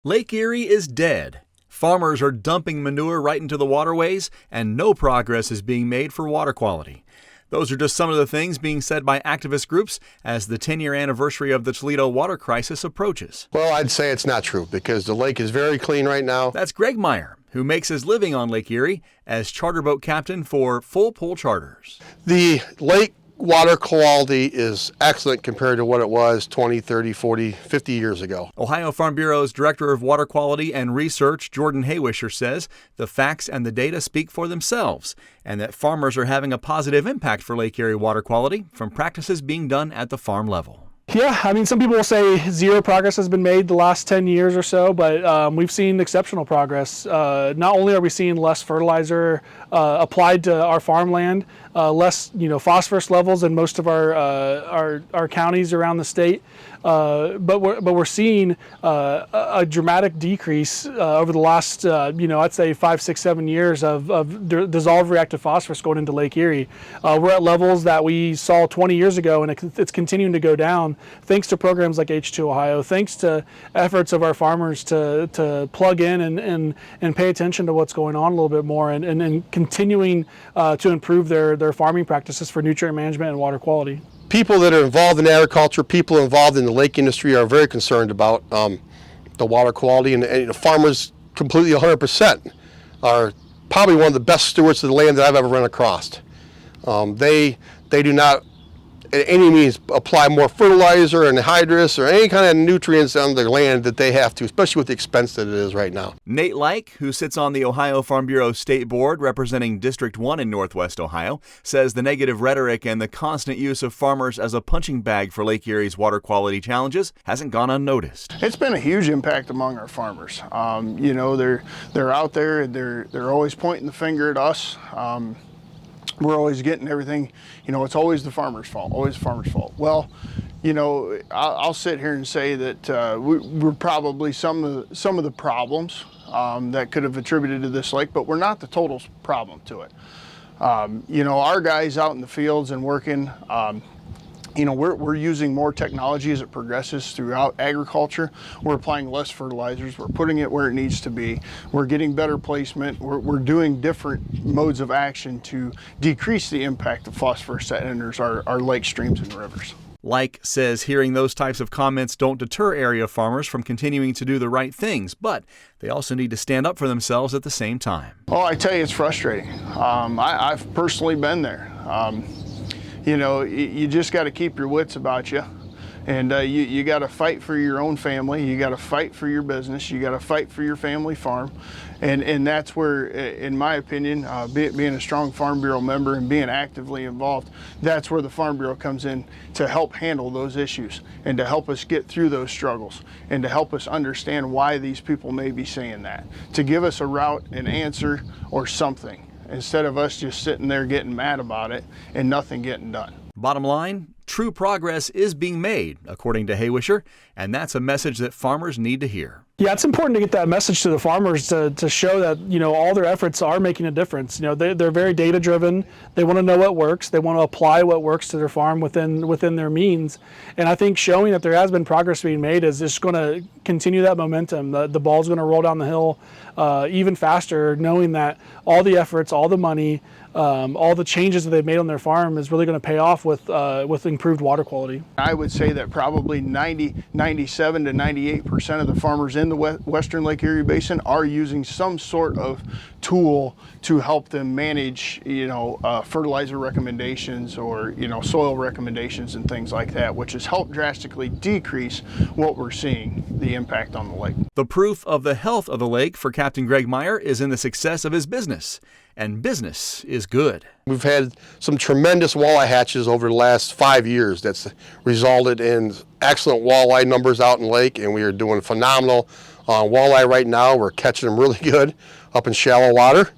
Lake Erie is dead. Farmers are dumping manure right into the waterways, and no progress is being made for water quality. Those are just some of the things being said by activist groups as the 10-year anniversary of the Toledo water crisis approaches. Well, I'd say it's not true because the lake is very clean right now. That's Greg Meyer, who makes his living on Lake Erie as charter boat captain for full pull charters. The lake water quality is excellent compared to what it was 20, 30, 40, 50 years ago. Ohio Farm Bureau's Director of Water Quality and Research, Jordan Haywisher, says the facts and the data speak for themselves and that farmers are having a positive impact for Lake Erie water quality from practices being done at the farm level. Yeah, I mean, some people will say zero progress has been made the last 10 years or so, but we've seen exceptional progress. Not only are we seeing less fertilizer applied to our farmland, less phosphorus levels in most of our counties around the state, but we're seeing a dramatic decrease over the last I'd say 5, 6, 7 years of dissolved reactive phosphorus going into Lake Erie. We're at levels that we saw 20 years ago, and it's continuing to go down thanks to programs like H2 Ohio, thanks to efforts of our farmers to plug in and pay attention to what's going on a little bit more and continuing to improve their farming practices for nutrient management and water quality. People that are involved in agriculture, people involved in the lake industry are very concerned about the water quality, and farmers completely 100% are probably one of the best stewards of the land that I've ever run across. They do not at any means apply more fertilizer and anhydrous or any kind of nutrients on their land that they have to, especially with the expense that it is right now. Nate Like, who sits on the Ohio Farm Bureau State Board representing District 1 in Northwest Ohio, says the negative rhetoric and the constant use of farmers as a punching bag for Lake Erie's water quality challenges hasn't gone unnoticed. It's been a huge impact among our farmers. They're out there, they're always pointing the finger at us. We're always getting everything, it's always the farmer's fault, always the farmer's fault. Well, I'll sit here and say that we're probably some of the problems that could have attributed to this lake, but we're not the total problem to it. Our guys out in the fields and working, we're using more technology as it progresses throughout agriculture. We're applying less fertilizers. We're putting it where it needs to be. We're getting better placement. We're doing different modes of action to decrease the impact of phosphorus that enters our lake streams and rivers. Like says hearing those types of comments don't deter area farmers from continuing to do the right things, but they also need to stand up for themselves at the same time. Oh, I tell you, it's frustrating. I've personally been there. You just got to keep your wits about you, and you got to fight for your own family. You got to fight for your business. You got to fight for your family farm, and that's where, in my opinion, being a strong Farm Bureau member and being actively involved, that's where the Farm Bureau comes in to help handle those issues and to help us get through those struggles and to help us understand why these people may be saying that, to give us a route, an answer, or something, instead of us just sitting there getting mad about it and nothing getting done. Bottom line, true progress is being made, according to Haywisher, and that's a message that farmers need to hear. Yeah, it's important to get that message to the farmers to show that, all their efforts are making a difference. They're very data driven. They want to know what works. They want to apply what works to their farm within their means. And I think showing that there has been progress being made is just going to continue that momentum. The ball's going to roll down the hill even faster, knowing that all the efforts, all the money, all the changes that they've made on their farm is really going to pay off with improved water quality. I would say that probably 97 to 98% of the farmers in the western Lake Erie Basin are using some sort of tool to help them manage, fertilizer recommendations or, soil recommendations and things like that, which has helped drastically decrease what we're seeing, the impact on the lake. The proof of the health of the lake for Captain Greg Meyer is in the success of his business, and business is good. We've had some tremendous walleye hatches over the last 5 years that's resulted in excellent walleye numbers out in the lake, and we are doing phenomenal on walleye right now. We're catching them really good up in shallow water,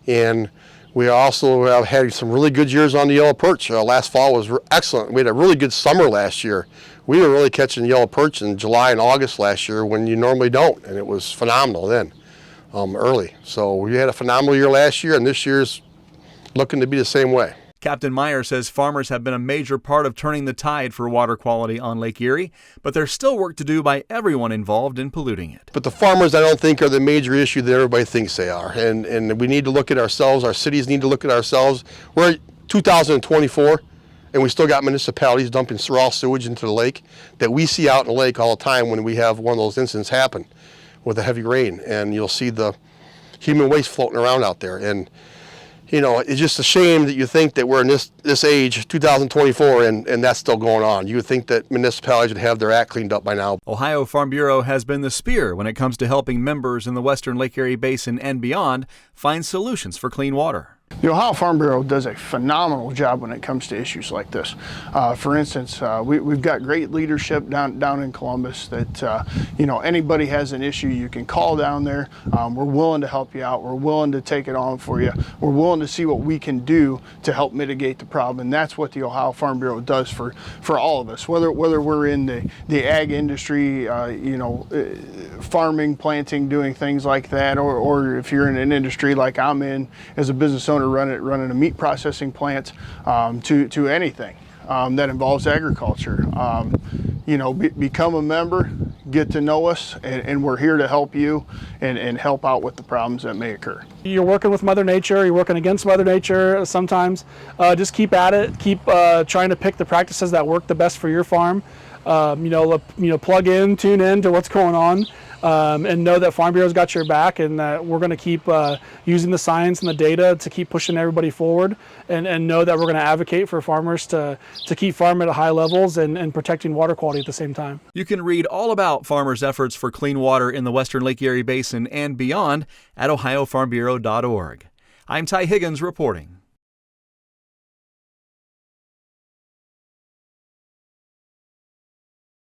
and we also have had some really good years on the yellow perch. Last fall was excellent. We had a really good summer last year. We were really catching yellow perch in July and August last year when you normally don't, and it was phenomenal then, early. So we had a phenomenal year last year, and this year's looking to be the same way. Captain Meyer says farmers have been a major part of turning the tide for water quality on Lake Erie, but there's still work to do by everyone involved in polluting it. But the farmers, I don't think, are the major issue that everybody thinks they are. And we need to look at ourselves. Our cities need to look at ourselves. We're 2024, and we still got municipalities dumping raw sewage into the lake that we see out in the lake all the time when we have one of those incidents happen with a heavy rain. And you'll see the human waste floating around out there. And you know, it's just a shame that you think that we're in this age, 2024, and that's still going on. You would think that municipalities would have their act cleaned up by now. Ohio Farm Bureau has been the spear when it comes to helping members in the western Lake Erie Basin and beyond find solutions for clean water. The Ohio Farm Bureau does a phenomenal job when it comes to issues like this. For instance, we've got great leadership down in Columbus that, you know, anybody has an issue, you can call down there. We're willing to help you out. We're willing to take it on for you. We're willing to see what we can do to help mitigate the problem. And that's what the Ohio Farm Bureau does for all of us, whether we're in the ag industry, you know, farming, planting, doing things like that, or if you're in an industry like I'm in as a business owner, running a meat processing plant, to anything that involves agriculture. You know, become a member, get to know us, and we're here to help you and help out with the problems that may occur. You're working with Mother Nature, you're working against Mother Nature sometimes. Just keep at it, keep trying to pick the practices that work the best for your farm. You know, plug in, tune in to what's going on. And know that Farm Bureau's got your back, and that we're going to keep using the science and the data to keep pushing everybody forward, and know that we're going to advocate for farmers to keep farming at high levels and protecting water quality at the same time. You can read all about farmers' efforts for clean water in the western Lake Erie Basin and beyond at ohiofarmbureau.org. I'm Ty Higgins reporting.